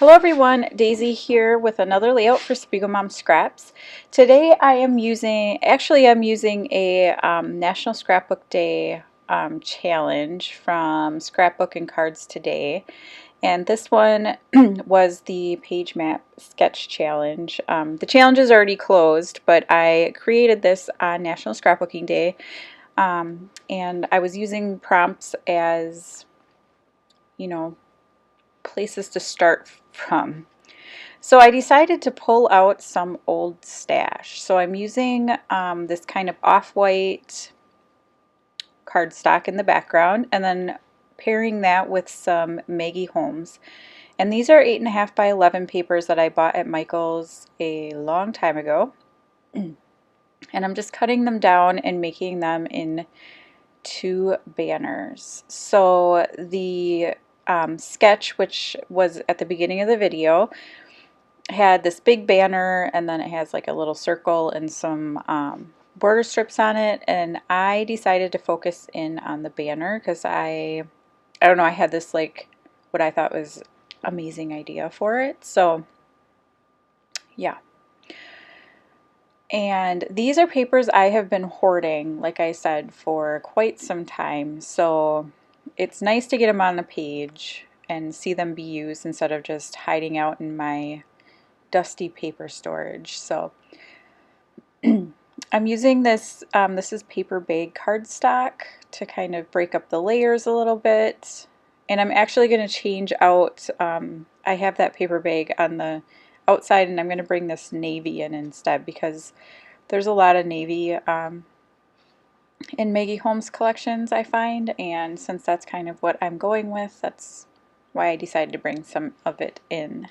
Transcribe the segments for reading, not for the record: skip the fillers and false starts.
Hello everyone, Daisy here with another layout for SpiegelMom Scraps. Today I'm using a National Scrapbook Day challenge from Scrapbook and Cards Today. And this one was the page map sketch challenge. The challenge is already closed, but I created this on National Scrapbooking Day. And I was using prompts as, places to start from. So I decided to pull out some old stash. So I'm using this kind of off-white cardstock in the background and then pairing that with some Maggie Holmes. And these are 8.5 by 11 papers that I bought at Michael's a long time ago. And I'm just cutting them down and making them into banners. So the sketch, which was at the beginning of the video, had this big banner, and then it has like a little circle and some border strips on it, and I decided to focus in on the banner because I don't know, I had this like what I thought was amazing idea for it. So yeah. And these are papers I have been hoarding, like I said, for quite some time. So it's nice to get them on the page and see them be used instead of just hiding out in my dusty paper storage. So I'm using this, this is paper bag cardstock to kind of break up the layers a little bit. And I'm actually going to change out, I have that paper bag on the outside, and I'm going to bring this navy in instead because there's a lot of navy in Maggie Holmes collections, I find, and since that's kind of what I'm going with, that's why I decided to bring some of it in.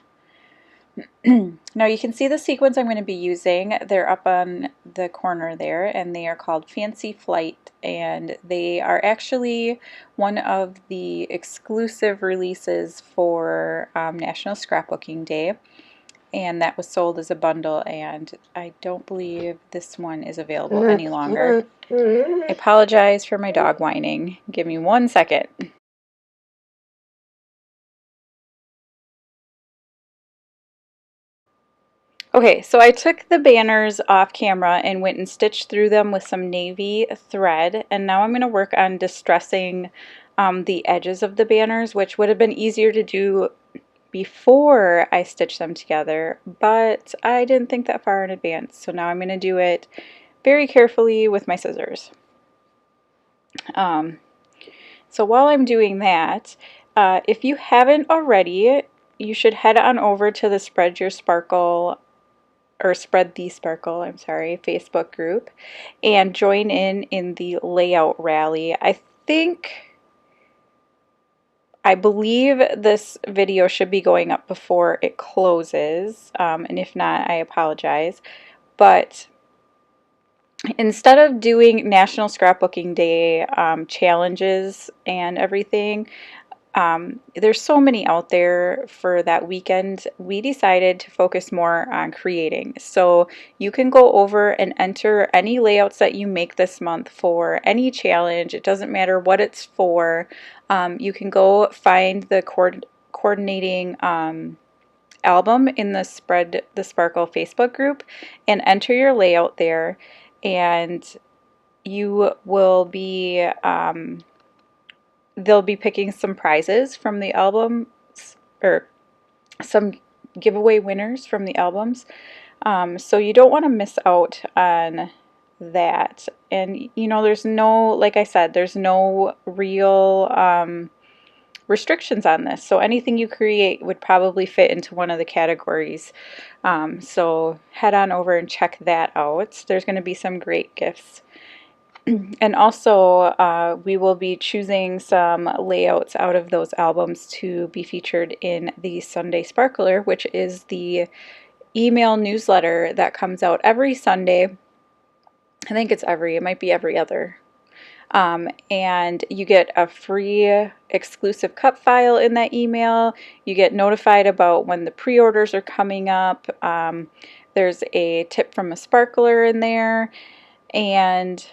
Now you can see the sequins I'm going to be using. They're up on the corner there, and they are called Fancy Flight, and they are actually one of the exclusive releases for National Scrapbooking Day, and that was sold as a bundle, and I don't believe this one is available any longer. I apologize for my dog whining. Give me 1 second. Okay, so I took the banners off camera and went and stitched through them with some navy thread, and now I'm going to work on distressing the edges of the banners, which would have been easier to do before I stitched them together, but I didn't think that far in advance, so now I'm going to do it very carefully with my scissors. So while I'm doing that, if you haven't already, you should head on over to the Spread the Sparkle, I'm sorry, Facebook group and join in the layout rally. I believe this video should be going up before it closes, and if not, I apologize. But instead of doing National Scrapbooking Day challenges and everything, there's so many out there for that weekend. We decided to focus more on creating. So you can go over and enter any layouts that you make this month for any challenge. It doesn't matter what it's for. You can go find the coordinating album in the Spread the Sparkle Facebook group and enter your layout there, and you will be they'll be picking some prizes from the albums, or some giveaway winners from the albums. So you don't want to miss out on that. And there's no, like I said, there's no real restrictions on this. So anything you create would probably fit into one of the categories. So head on over and check that out. There's going to be some great gifts. And also, we will be choosing some layouts out of those albums to be featured in the Sunday Sparkler, which is the email newsletter that comes out every Sunday. I think it might be every other. And you get a free exclusive cut file in that email. You get notified about when the pre-orders are coming up. There's a tip from a sparkler in there, and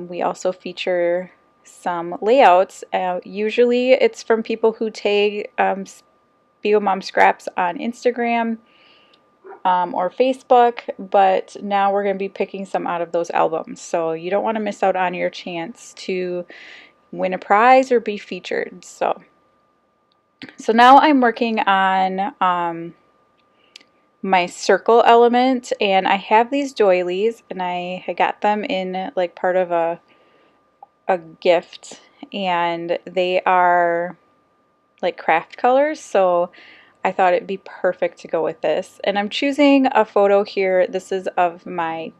we also feature some layouts. Usually it's from people who tag SpiegelMom Scraps on Instagram or Facebook, but now we're going to be picking some out of those albums. So you don't want to miss out on your chance to win a prize or be featured. So now I'm working on my circle element, and I have these doilies, and I got them in like part of a gift, and they are like craft colors, so I thought it'd be perfect to go with this. And I'm choosing a photo here. This is of my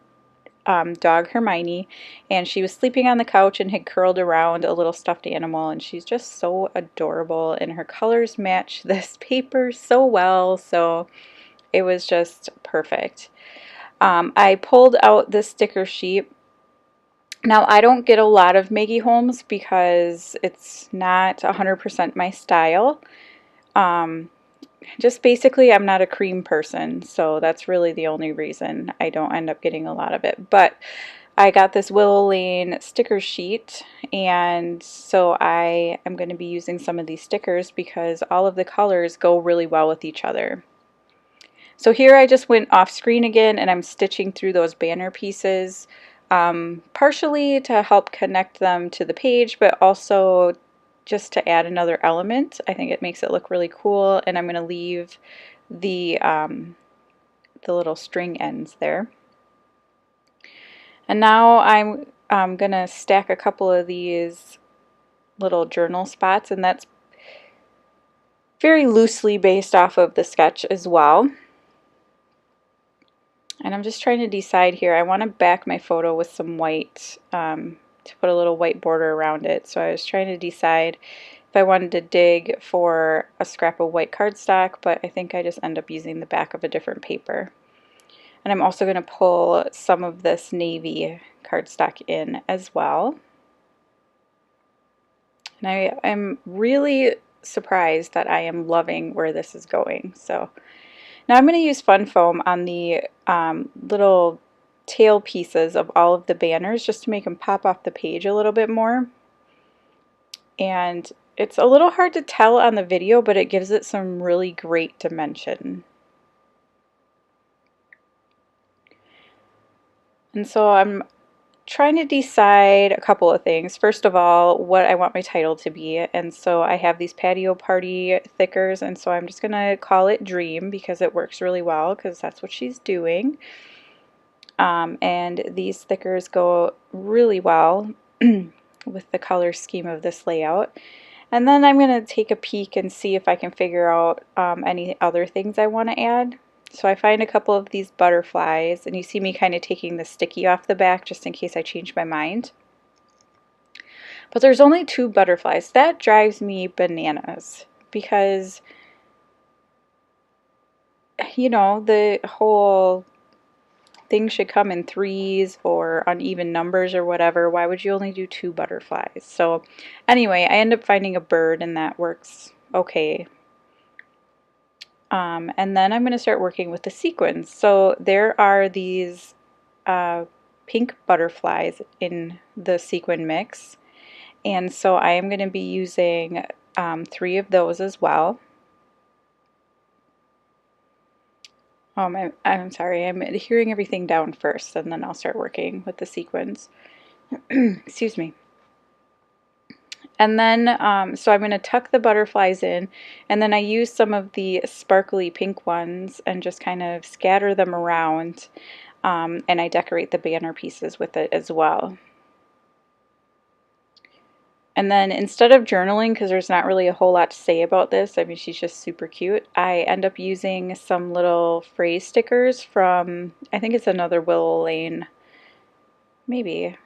dog Hermione, and she was sleeping on the couch and had curled around a little stuffed animal, and she's just so adorable, and her colors match this paper so well, so it was just perfect. I pulled out this sticker sheet. Now, I don't get a lot of Maggie Holmes because it's not 100% my style. Just basically, I'm not a cream person, so that's really the only reason I don't end up getting a lot of it. But I got this Willow Lane sticker sheet, and so I am going to be using some of these stickers because all of the colors go really well with each other. So here I just went off screen again, and I'm stitching through those banner pieces, partially to help connect them to the page, but also just to add another element. I think it makes it look really cool, and I'm going to leave the little string ends there. And now I'm going to stack a couple of these little journal spots, and that's very loosely based off of the sketch as well. And I'm just trying to decide here. I want to back my photo with some white to put a little white border around it. So I was trying to decide if I wanted to dig for a scrap of white cardstock, but I think I just end up using the back of a different paper. And I'm also going to pull some of this navy cardstock in as well. And I'm really surprised that I am loving where this is going. So now I'm going to use fun foam on the little tail pieces of all of the banners just to make them pop off the page a little bit more. And it's a little hard to tell on the video, but it gives it some really great dimension. And so I'm trying to decide a couple of things. First of all, what I want my title to be, and so I have these patio party thickers, and so I'm just going to call it Dream because it works really well because that's what she's doing. And these thickers go really well with the color scheme of this layout. And then I'm going to take a peek and see if I can figure out any other things I want to add. So I find a couple of these butterflies, and you see me kind of taking the sticky off the back just in case I change my mind. But there's only 2 butterflies. That drives me bananas because, you know, the whole thing should come in 3s or uneven numbers or whatever. Why would you only do 2 butterflies? So anyway, I end up finding a bird, and that works okay. And then I'm going to start working with the sequins. So there are these pink butterflies in the sequin mix, and so I am going to be using 3 of those as well. I'm sorry, I'm adhering everything down first, and then I'll start working with the sequins. Excuse me. And then, so I'm going to tuck the butterflies in, and then I use some of the sparkly pink ones and just kind of scatter them around, and I decorate the banner pieces with it as well. And then instead of journaling, because there's not really a whole lot to say about this, I mean, she's just super cute, I end up using some little phrase stickers from, I think it's another Willow Lane, maybe.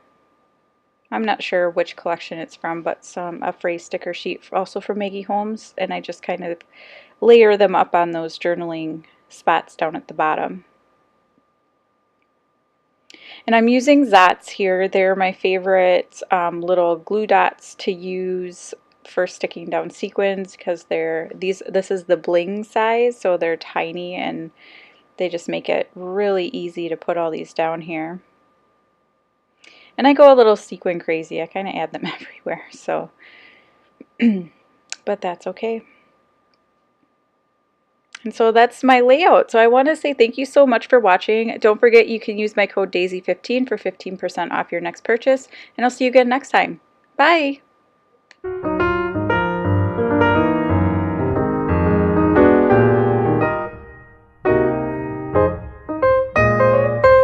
I'm not sure which collection it's from, but a phrase sticker sheet also from Maggie Holmes, and I just kind of layer them up on those journaling spots down at the bottom. And I'm using Zots here. They're my favorite little glue dots to use for sticking down sequins because this is the bling size, so they're tiny and they just make it really easy to put all these down here. And I go a little sequin crazy. I kind of add them everywhere, so but that's okay. And so that's my layout. So I want to say thank you so much for watching. Don't forget you can use my code DAISY15 for 15% off your next purchase, and I'll see you again next time. Bye!